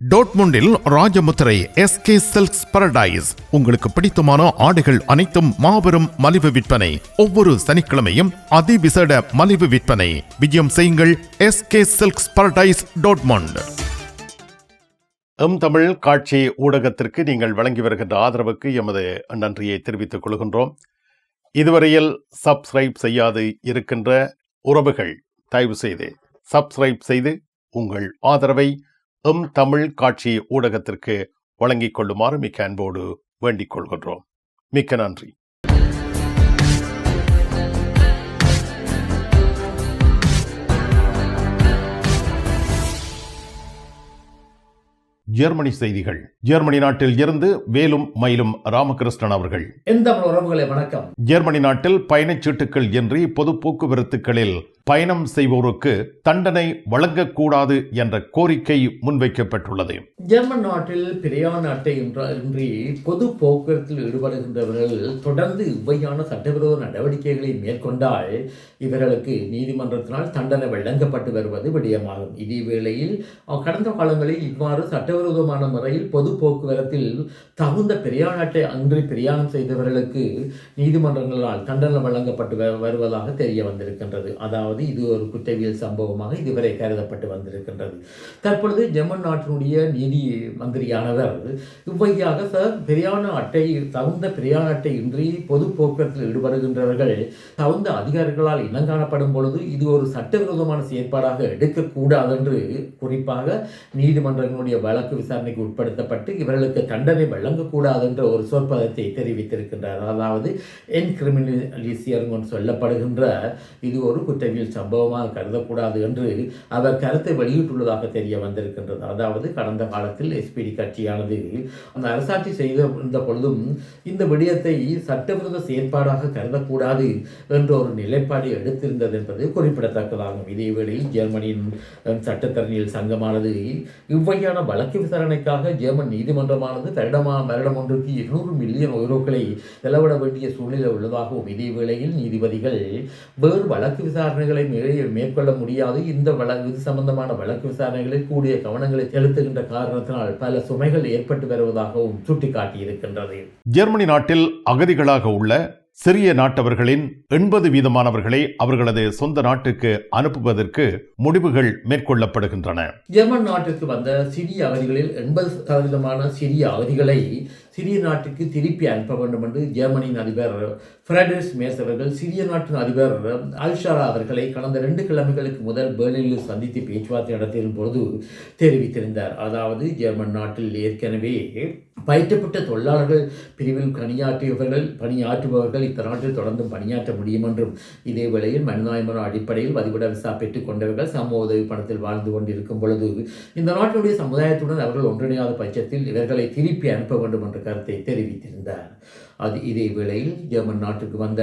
டோட்முண்டில் Rajamuthirai SK silks Paradise. உங்களுக்கு பிடித்தமான ஆடைகள் அனைத்தும் மாபெரும் மலிவு விற்பனை. ஒவ்வொரு சனிக்கிழமையும் அதிவிசேட மலிவு விற்பனை. விஜயம் செய்யுங்கள் SK silks Paradise Dortmund. Tamil காட்சி ஊடகத்திற்கு நீங்கள் வழங்கி வருகின்ற ஆதரவுக்கு எமது நன்றியை தெரிவித்துக் கொள்கின்றோம். இதுவரையில் சப்ஸ்கிரைப் செய்யாது இருக்கின்ற உறவுகள் தயவு செய்து சப்ஸ்கிரைப் செய்து உங்கள் ஆதரவை தமிழ் காட்சி ஊடகத்திற்கு வழங்கிக் கொள்ளுமாறு மிக்க அன்போடு வேண்டிக் கொள்கின்றோம். மிக்க நன்றி. ஜெர்மனி செய்திகள். ஜெர்மனி நாட்டில் இருந்து வேலும் மயிலும் ராமகிருஷ்ணன் அவர்கள். உறவுகளை வணக்கம். ஜெர்மனி நாட்டில் பயணச்சீட்டுகள் இன்றி பொது போக்குவரத்துகளில் பயணம் செய்வோருக்கு தண்டனை வழங்கக்கூடாது என்ற கோரிக்கை முன்வைக்கப்பட்டுள்ளது. ஜெர்மன் நாட்டில் பிரயாண அட்டை இன்றி பொது போக்குவரத்தில் ஈடுபடுகின்றவர்கள் தொடர்ந்து இவ்வையான சட்டவிரோத நடவடிக்கைகளை மேற்கொண்டால் இவர்களுக்கு நீதிமன்றத்தினால் தண்டனை வழங்கப்பட்டு வருவது விடயமாகும். இதேவேளையில் கடந்த காலங்களில் இவ்வாறு சட்டவிரோதமான முறையில் பொது போக்குவரத்தில் தகுந்த பிரயாண அட்டை அன்றி பிரயாணம் செய்தவர்களுக்கு நீதிமன்றங்களால் தண்டனை வழங்கப்பட்டு வருவதாக தெரிய வந்திருக்கின்றது. அதாவது இது ஒரு குற்றவியல் சம்பவமாக இதுவரை கருதப்பட்டு வந்திருக்கின்றது. தற்பொழுது ஜெர்மன் நாட்டினுடைய நீதி மந்திரியானவர் இவ்வையாக தகுந்த பிரயாண அட்டை இன்றி பொது போக்குவரத்தில் ஈடுபடுகின்றவர்கள் தகுந்த அதிகாரிகளால் இனங்காணப்படும் பொழுது இது ஒரு சட்டவிரோதமான செயற்பாடாக எடுக்கக்கூடாது என்று குறிப்பாக நீதிமன்றங்களுடைய வழக்கு விசாரணைக்கு உட்படுத்தப்பட்டு இவர்களுக்கு தண்டனை வழங்கக்கூடாது என்ற ஒரு சொற்பதத்தை தெரிவித்திருக்கின்றார். அதாவது என்கிரிமினலிசியர் சொல்லப்படுகின்ற இது ஒரு குற்றவியல் சம்பவமாக கருதக்கூடாது என்று அவர் கருத்தை வெளியிட்டுள்ளதாக தெரிய வந்திருக்கின்றது. அதாவது கடந்த காலத்தில் SPD கட்சியானது அந்த அரசாட்சி செய்த பொழுதும் இந்த விடயத்தை சட்டவிரோத செயற்பாடாக கருதக்கூடாது என்ற ஒரு நிலைப்பாடு எடுத்திருந்தது என்பது குறிப்பிடத்தக்கதாகும். இதேவேளையில் ஜெர்மனியின் சட்டத்தரணியல் சங்கமானது இவ்வையான வழக்கு விசாரணைக்காக ஜெர்மன் நீதிமன்றமானது வருடம் ஒன்றுக்கு 200 மில்லியன் யூரோக்களை செலவிட வேண்டிய சூழ்நிலை உள்ளதாகவும் இதேவேளையில் நீதிபதிகள் வேறு வழக்கு விசாரணைகளை மேற்கொள்ள முடியாது. இது சம்பந்தமான வழக்கு விசாரணைகளில் கூடிய கவனங்களை செலுத்துகின்ற காரணத்தினால் பல சுமைகள் ஏற்பட்டு வருவதாகவும் சுட்டிக்காட்டியிருக்கின்றது. ஜெர்மனி நாட்டில் அகதிகளாக உள்ள சிறிய நாட்டவர்களின் 80% அவர்களது சொந்த நாட்டுக்கு அனுப்புவதற்கு முடிவுகள் மேற்கொள்ளப்படுகின்றன. ஜெர்மன் நாட்டிற்கு வந்த சிறிய அகதிகளில் 80% சிறிய அகதிகளை சிறிய நாட்டுக்கு திருப்பி அனுப்ப வேண்டும் என்று ஜெர்மனியின் அதிபர் ஃபிரெட்ரிஷ் மேர்ஸ் அவர்கள் சிறிய நாட்டின் அதிபர் அல்ஷாரா அவர்களை கடந்த 2 கிழமைகளுக்கு முதல் பெர்லினில் சந்தித்து பேச்சுவார்த்தை நடத்திய பொழுது தெரிவித்திருந்தார். அதாவது ஜெர்மன் நாட்டில் ஏற்கனவே பயிற்றப்பட்ட தொழிலாளர்கள் பிரிவில் பணியாற்றுபவர்கள் இந்த நாட்டில் தொடர்ந்து பணியாற்ற முடியும் என்றும் இதே வேளையில் மனிதாயமான அடிப்படையில் வதிவிட விசா பெற்றுக் கொண்டவர்கள் சமூக உதவி பணத்தில் வாழ்ந்து கொண்டிருக்கும் பொழுது இந்த நாட்டினுடைய சமுதாயத்துடன் அவர்கள் ஒன்றிணையாத பட்சத்தில் இவர்களை திருப்பி அனுப்ப வேண்டும் என்ற கருத்தை தெரிவித்திருந்தார். இதே வேளையில் ஜெர்மன் நாட்டுக்கு வந்த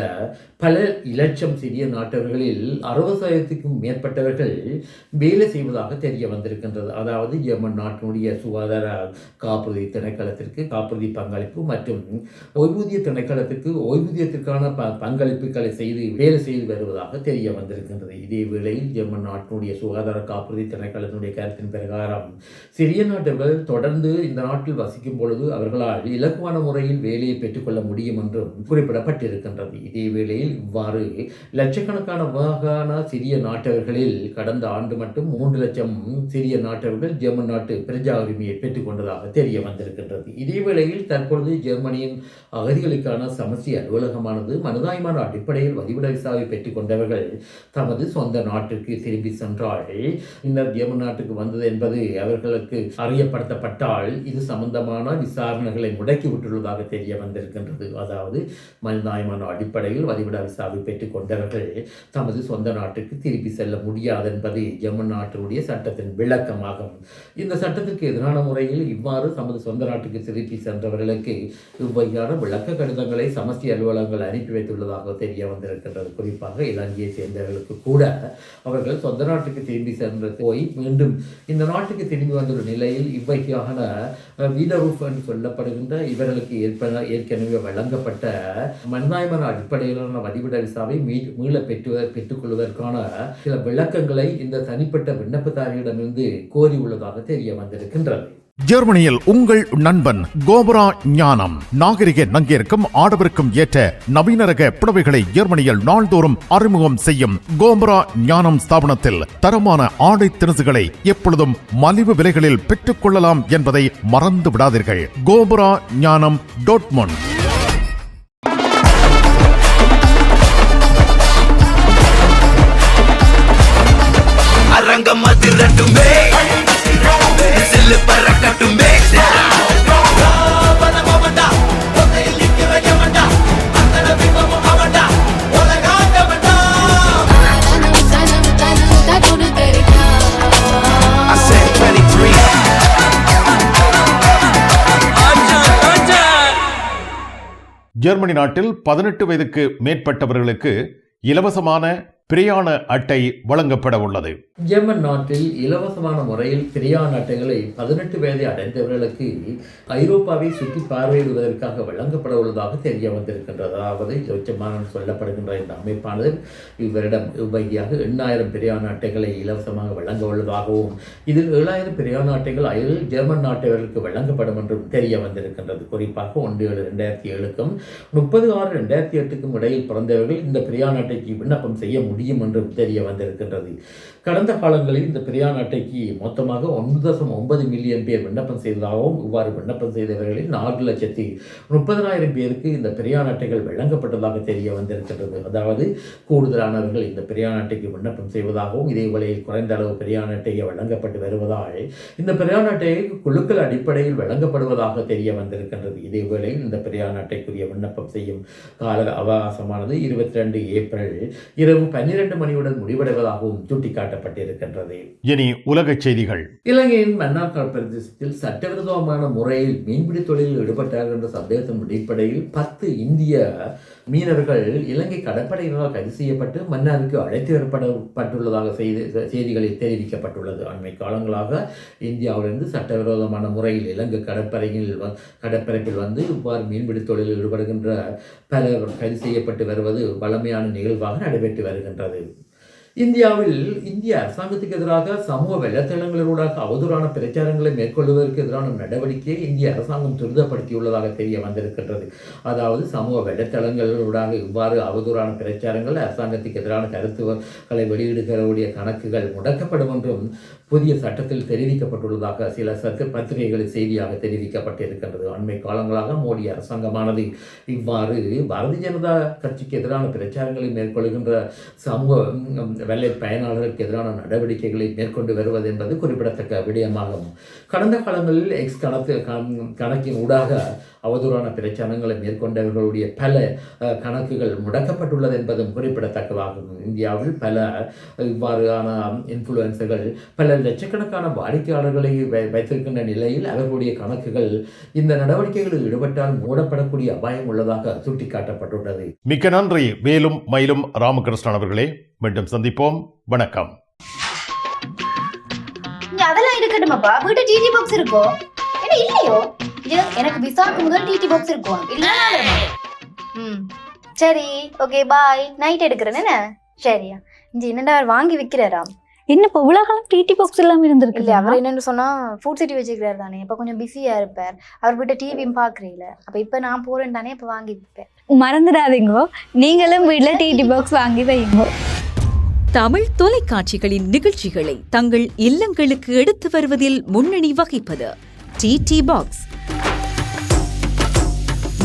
பல இலட்சம் சிறிய நாட்டவர்களில் 60%க்கும் மேற்பட்டவர்கள் வேலை செய்வதாக தெரிய வந்திருக்கின்றது. அதாவது ஜெர்மன் நாட்டினுடைய சுகாதார காப்புறுதி திணைக்களத்திற்கு காப்புறுதி பங்களிப்பு மற்றும் ஓய்வூதிய திணைக்களத்திற்கு ஓய்வூதியத்திற்கான பங்களிப்புகளை வேலை செய்து வருவதாக தெரிய வந்திருக்கின்றது. இதே வேளையில் ஜெர்மன் நாட்டினுடைய சுகாதார காப்புறுதி திணைக்களத்தினுடைய கருத்தின் பிரகாரம் சிறிய நாட்டவர்கள் தொடர்ந்து இந்த நாட்டில் வசிக்கும் பொழுது அவர்களால் இலகுவான முறையில் வேலையை பெற்றுக்கொள்ள முடியும் என்றும் குறிப்பிடப்பட்டிருக்கின்றது. இதே வேளையில் இவ்வாறு லட்சக்கணக்கான சிறிய நாட்டவர்களில் கடந்த ஆண்டு மட்டும் 3 லட்சம் சிறிய நாட்டவர்கள் ஜெர்மன் நாட்டு பிரஜா உரிமையை பெற்றுக் கொண்டதாக தெரிய வந்திருக்கின்றது. இதே வேளையில் தற்பொழுது ஜெர்மனியின் அகதிகளுக்கான சமஸ்டி அலுவலகமானது மனிதாயமான அடிப்படையில் வதிவிட விசாவை பெற்றுக் கொண்டவர்கள் தமது சொந்த நாட்டிற்கு திரும்பி சென்றால் பின்னர் ஜெர்மன் நாட்டுக்கு வந்தது என்பது அவர்களுக்கு அறியப்படுத்தப்பட்டால் இது சம்பந்தமான விசாரணைகளை முடக்கிவிட்டுள்ளதாக தெரிய வந்திருக்கின்றது. அதாவது மனிதாயமான அடிப்படையில் வதிவிட விசாவை பெற்றுக் கொண்டவர்கள் தமது சொந்த நாட்டுக்கு திருப்பி செல்ல முடியாது என்பது ஜெர்மன் நாட்டினுடைய சட்டத்தின் விளக்கமாகும். இந்த சட்டத்திற்கு எதிரான முறையில் இவ்வாறு தமது சொந்த நாட்டுக்கு திருப்பி சென்றவர்களுக்கு இவ்வையான விளக்க கடிதங்களை சமஸ்டி அலுவலகங்கள் அனுப்பி வைத்துள்ளதாக தெரிய வந்திருக்கின்றது. குறிப்பாக இலங்கையை சேர்ந்தவர்களுக்கு கூட அவர்கள் சொந்த நாட்டுக்கு திரும்பி சென்று போய் மீண்டும் இந்த நாட்டுக்கு திரும்பி வந்துள்ள நிலையில் இவ்வையான வீடரூஃப் என்று சொல்லப்படுகின்ற இவர்களுக்கு ஏற்கனவே வழங்கப்பட்ட மனிதாயமான அடிப்படையிலான வதிவிட விசாவை மீள பெற்றுக்கொள்வதற்கான சில விளக்கங்களை இந்த தனிப்பட்ட விண்ணப்பதாரியிடமிருந்து கோரியுள்ளதாக தெரிய வந்திருக்கின்றது. ஜெர்மனியில் உங்கள் நண்பன் கோபரா ஞானம் நாகரிக நங்கிற்கும் ஆடவருக்கும் ஏற்ற நவீன ரக புடவைகளை ஜெர்மனியில் நாள்தோறும் அறிமுகம் செய்யும் கோபரா ஞானம் ஸ்தாபனத்தில் தரமான ஆடை திணுசுகளை எப்பொழுதும் மலிவு விலைகளில் பெற்றுக் கொள்ளலாம் என்பதை மறந்து விடாதீர்கள். கோபரா ஞானம் டாட்மண்ட். அரங்கம் அதிரட்டுமே செல்லு பறக்கட்டுமே ஜெர்மனி நாட்டில் 18 வயதுக்கு மேற்பட்டவர்களுக்கு இலவசமான பிரயாண அட்டை வழங்கப்பட உள்ளது. ஜெர்மன் நாட்டில் இலவசமான முறையில் பிரயாண அட்டைகளை 18 வயதை அடைந்தவர்களுக்கு ஐரோப்பாவை சுற்றி பார்வையிடுவதற்காக வழங்கப்பட உள்ளதாக தெரிய வந்திருக்கின்றது. அதாவது சொச்சமானம் சொல்லப்படுகின்ற இந்த அமைப்பானது இவரிடம் உபகியாக 8,000 பிரயாண அட்டைகளை இலவசமாக வழங்க உள்ளதாகவும் இதில் 7,000 பிரயாண அட்டைகள் ஜெர்மன் நாட்டவர்களுக்கு வழங்கப்படும் என்றும் தெரிய வந்திருக்கின்றது. குறிப்பாக 1/7/2007க்கும் 30/6/2008க்கும் இடையில் பிறந்தவர்கள் இந்த பிரயாண அட்டைக்கு விண்ணப்பம் செய்ய முடியும் என்றும் தெரிய வந்திருக்கின்றது. கடந்த காலங்களில் இந்த பிரயாண அட்டைக்கு மொத்தமாக 1.9 மில்லியன் பேர் விண்ணப்பம் செய்ததாகவும் இவ்வாறு விண்ணப்பம் செய்தவர்களில் 4,30,000 பேருக்கு இந்த பிரயாண அட்டைகள் வழங்கப்பட்டதாக தெரிய வந்திருக்கின்றது. அதாவது கூடுதலானவர்கள் இந்த பிரயாண அட்டைக்கு விண்ணப்பம் செய்வதாகவும் இதே வேளையில் குறைந்த அளவு பிரயாண அட்டையை வழங்கப்பட்டு வருவதால் இந்த பிரயாண அட்டையை குழுக்கள் அடிப்படையில் வழங்கப்படுவதாக தெரிய வந்திருக்கின்றது. இதே வேளையில் இந்த பிரயாண அட்டைக்குரிய விண்ணப்பம் செய்யும் கால அவகாசமானது 22 ஏப்ரல் இரவு 12 மணியுடன் முடிவடைவதாகவும் சுட்டிக்காட்டப்பட்டிருக்கின்றது. இனி உலகச் செய்திகள். இலங்கையின் மன்னார் பிரதேசத்தில் சட்டவிரோதமான முறையில் மீன்பிடி தொழிலில் ஈடுபட்டார்கள் என்ற சந்தேகத்தின் அடிப்படையில் 10 இந்திய மீனவர்கள் இலங்கை கடற்படையினரால் கைது செய்யப்பட்டு மன்னாருக்கு அழைத்து வரப்பட்டுள்ளதாக செய்திகளில் தெரிவிக்கப்பட்டுள்ளது. அண்மை காலங்களாக இந்தியாவிலிருந்து சட்டவிரோதமான முறையில் இலங்கை கடற்பரப்பில் வந்து இவ்வாறு மீன்பிடி தொழிலில் ஈடுபடுகின்ற பலர் கைது செய்யப்பட்டு வருவது வழமையான நிகழ்வாக நடைபெற்று வருகின்றது. இந்தியாவில் இந்திய அரசாங்கத்துக்கு எதிராக சமூக வலைத்தளங்களூடாக அவதூறான பிரச்சாரங்களை மேற்கொள்வதற்கு எதிரான நடவடிக்கையை இந்திய அரசாங்கம் துரிதப்படுத்தியுள்ளதாக தெரிய வந்திருக்கின்றது. அதாவது சமூக வலைத்தளங்களூடாக இவ்வாறு அவதூறான பிரச்சாரங்கள் அரசாங்கத்துக்கு எதிரான கருத்துக்களை வெளியிடுகிறவுடைய கணக்குகள் முடக்கப்படும் என்றும் புதிய சட்டத்தில் தெரிவிக்கப்பட்டுள்ளதாக சில பத்திரிகைகளில் செய்தியாக தெரிவிக்கப்பட்டிருக்கின்றது. அண்மை காலங்களாக மோடி அரசாங்கமானது இவ்வாறு பாரதிய ஜனதா கட்சிக்கு எதிரான பிரச்சாரங்களை மேற்கொள்கின்ற சமூக வெள்ளை பயனாளர்களுக்கு எதிரான நடவடிக்கைகளை மேற்கொண்டு வருவது என்பது குறிப்பிடத்தக்க விடயமாகும். கடந்த காலங்களில் எக்ஸ் கணக்கின் ஊடாக அவதூறான பிரச்சாரங்களை மேற்கொண்டவர்களுடைய பல கணக்குகள் முடக்கப்பட்டுள்ளது என்பதும் குறிப்பிடத்தக்கதாகும். இந்தியாவில் பல இவ்வாறான இன்ஃப்ளூயன்சர்கள் பல லட்சக்கணக்கான வாடிக்கையாளர்களை வைத்திருக்கின்ற நிலையில் அவர்களுடைய கணக்குகள் இந்த நடவடிக்கைகளில் ஈடுபட்டால் மூடப்படக்கூடிய அபாயம் உள்ளதாக சுட்டிக்காட்டப்பட்டுள்ளது. மிக்க நன்றி வேலும் மயிலும் ராமகிருஷ்ணன் அவர்களே. மீண்டும் சந்திப்போம். வணக்கம். அதெல்லாம் இருக்கட்டுமாப்பா, வீட்டு டிடி பாக்ஸ் இருக்கோ என்ன இல்லையோ? எனக்கு விசாக்கு முதல் டிடி பாக்ஸ் இருக்கும் இல்ல? சரி, ஓகே, பாய். நைட் எடுக்கிறேன் என்ன? சரியா? இங்க என்னடா வாங்கி விற்கிறாராம்? என்ன இப்போ உலகம் டிடி பாக்ஸ் எல்லாம் இருந்திருக்கு? இல்லை, அவர் என்னன்னு சொன்னா ஃபுட் சிட்டி வச்சுக்கிறாரு தானே, இப்போ கொஞ்சம் பிஸியா இருப்பார். அவர் வீட்டை டிவியும் பாக்குறீங்கள, அப்ப இப்ப நான் போறேன் தானே, இப்ப வாங்கி விற்பேன். மறந்துடாதீங்கோ, நீங்களும் வீட்டுல டிடி பாக்ஸ் வாங்கி வைங்க. தமிழ் தொலைக்காட்சிகளின் நிகழ்ச்சிகளை தங்கள் இல்லங்களுக்கு எடுத்து வருவதில் முன்னணி வகிப்பது டிடி பாக்ஸ்.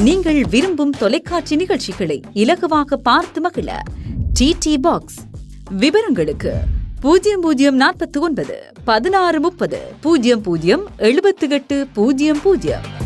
நீங்கள் விரும்பும் தொலைக்காட்சி நிகழ்ச்சிகளை இலகுவாக பார்த்து மகிழ டிடி பாக்ஸ். விவரங்களுக்கு 0049 1630 00 78 00.